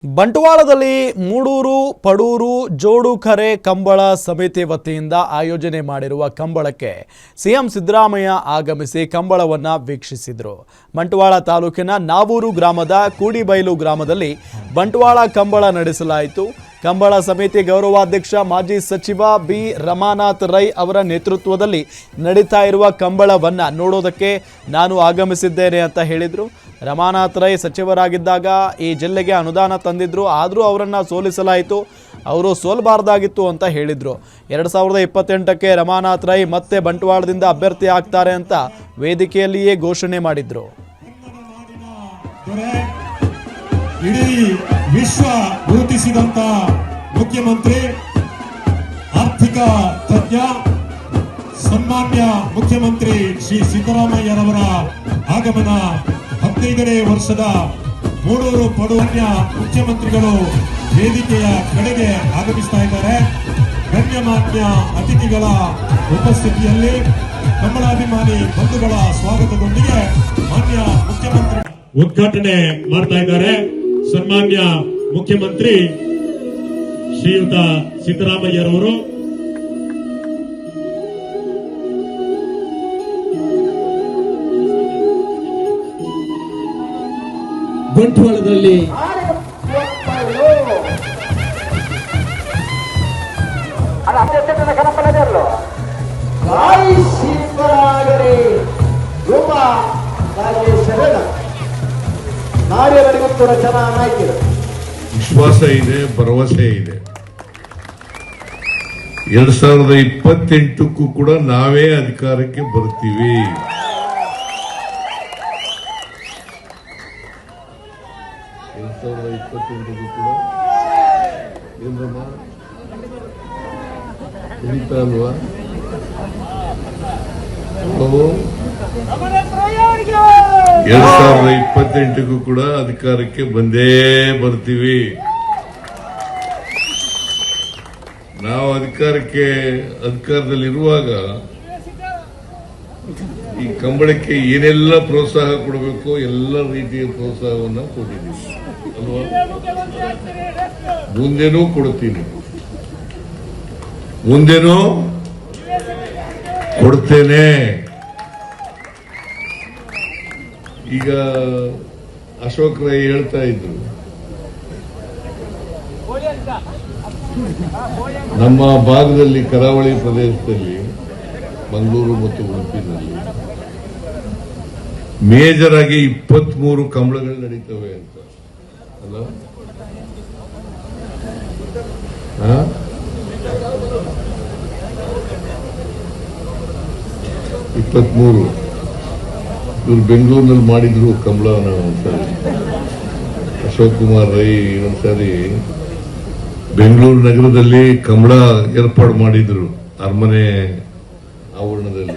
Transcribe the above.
ಬಂಟ್ವಾಳದಲ್ಲಿ ಮೂಡೂರು ಪಡೂರು ಜೋಡುಕರೆ ಕಂಬಳ ಸಮಿತಿ ವತಿಯಿಂದ ಆಯೋಜನೆ ಮಾಡಿರುವ ಕಂಬಳಕ್ಕೆ ಸಿಎಂ ಸಿದ್ದರಾಮಯ್ಯ ಆಗಮಿಸಿ ಕಂಬಳವನ್ನು ವೀಕ್ಷಿಸಿದರು. ಬಂಟ್ವಾಳ ತಾಲೂಕಿನ ನಾವೂರು ಗ್ರಾಮದ ಕೂಡಿಬೈಲು ಗ್ರಾಮದಲ್ಲಿ ಬಂಟ್ವಾಳ ಕಂಬಳ ನಡೆಸಲಾಯಿತು. ಕಂಬಳ ಸಮಿತಿ ಗೌರವಾಧ್ಯಕ್ಷ ಮಾಜಿ ಸಚಿವ ಬಿ ರಮಾನಾಥ್ ರೈ ಅವರ ನೇತೃತ್ವದಲ್ಲಿ ನಡೀತಾ ಇರುವ ಕಂಬಳವನ್ನು ನೋಡೋದಕ್ಕೆ ನಾನು ಆಗಮಿಸಿದ್ದೇನೆ ಅಂತ ಹೇಳಿದರು. ರಮಾನಾಥ್ ರೈ ಸಚಿವರಾಗಿದ್ದಾಗ ಈ ಜಿಲ್ಲೆಗೆ ಅನುದಾನ ತಂದಿದ್ರು, ಆದರೂ ಅವರನ್ನು ಸೋಲಿಸಲಾಯಿತು. ಅವರು ಸೋಲಬಾರ್ದಾಗಿತ್ತು ಅಂತ ಹೇಳಿದರು. 2028ಕ್ಕೆ ರಮಾನಾಥ್ ರೈ ಮತ್ತೆ ಬಂಟ್ವಾಳದಿಂದ ಅಭ್ಯರ್ಥಿ ಆಗ್ತಾರೆ ಅಂತ ವೇದಿಕೆಯಲ್ಲಿಯೇ ಘೋಷಣೆ ಮಾಡಿದ್ರು. ಇಡೀ ವಿಶ್ವ ಗುರುತಿಸಿದಂತ ಮುಖ್ಯಮಂತ್ರಿ, ಆರ್ಥಿಕ ತಜ್ಞ, ಸನ್ಮಾನ್ಯ ಮುಖ್ಯಮಂತ್ರಿ ಶ್ರೀ ಸಿದ್ದರಾಮಯ್ಯರವರ ಆಗಮನ 15ನೇ ವರ್ಷದ ಮೂಡೂರು ಪಡುವನ್ಯ ಮುಖ್ಯಮಂತ್ರಿಗಳು ವೇದಿಕೆಯ ಕಡೆಗೆ ಆಗಮಿಸ್ತಾ ಇದ್ದಾರೆ. ಗಣ್ಯಮಾನ್ಯ ಅತಿಥಿಗಳ ಉಪಸ್ಥಿತಿಯಲ್ಲಿ ಕಂಬಳಾಭಿಮಾನಿ ಬಂಧುಗಳ ಸ್ವಾಗತದೊಂದಿಗೆ ಮಾನ್ಯ ಮುಖ್ಯಮಂತ್ರಿ ಉದ್ಘಾಟನೆ ಮಾಡ್ತಾ ಇದ್ದಾರೆ. ಸನ್ಮಾನ್ಯ ಮುಖ್ಯಮಂತ್ರಿ ಶ್ರೀಯುತ ಸಿದ್ದರಾಮಯ್ಯರವರು ಬಂಟ್ವಾಳದಲ್ಲಿ ವಿಶ್ವಾಸ ಇದೆ, ಭರವಸೆ ಇದೆ. 2028ಕ್ಕೂ ಕೂಡ ನಾವೇ ಅಧಿಕಾರಕ್ಕೆ ಬರ್ತೀವಿ. ಅಲ್ವಾ 2028ಕ್ಕೂ ಕೂಡ ಅಧಿಕಾರಕ್ಕೆ ಬಂದೇ ಬರ್ತೀವಿ. ನಾವು ಅಧಿಕಾರದಲ್ಲಿರುವಾಗ ಈ ಕಂಬಳಕ್ಕೆ ಏನೆಲ್ಲ ಪ್ರೋತ್ಸಾಹ ಕೊಡಬೇಕು ಎಲ್ಲ ರೀತಿಯ ಪ್ರೋತ್ಸಾಹವನ್ನು ಕೊಟ್ಟಿದ್ದೀವಿ ಅಲ್ವಾ. ಮುಂದೇನೂ ಕೊಡ್ತೀನಿ, ಮುಂದೇನೂ ಕೊಡ್ತೇನೆ. ಈಗ ಅಶೋಕ್ ರೈ ಹೇಳ್ತಾ ಇದ್ರು, ನಮ್ಮ ಭಾಗದಲ್ಲಿ ಕರಾವಳಿ ಪ್ರದೇಶದಲ್ಲಿ ಮಂಗಳೂರು ಮತ್ತು ಉಡುಪಿನಲ್ಲಿ ಮೇಜರ್ ಆಗಿ 23 ಕಂಬಳಗಳು ನಡೀತವೆ ಅಂತ ಅಲ್ಲ. 23 ಇವರು ಬೆಂಗಳೂರಿನಲ್ಲಿ ಮಾಡಿದ್ರು ಕಂಬಳನ. ಒಂದ್ಸರಿ ಅಶೋಕ್ ಕುಮಾರ್ ರೈ ಒಂದ್ಸರಿ ಬೆಂಗಳೂರು ನಗರದಲ್ಲಿ ಕಂಬಳ ಏರ್ಪಾಡು ಮಾಡಿದ್ರು ಅರಮನೆ ಆವರಣದಲ್ಲಿ.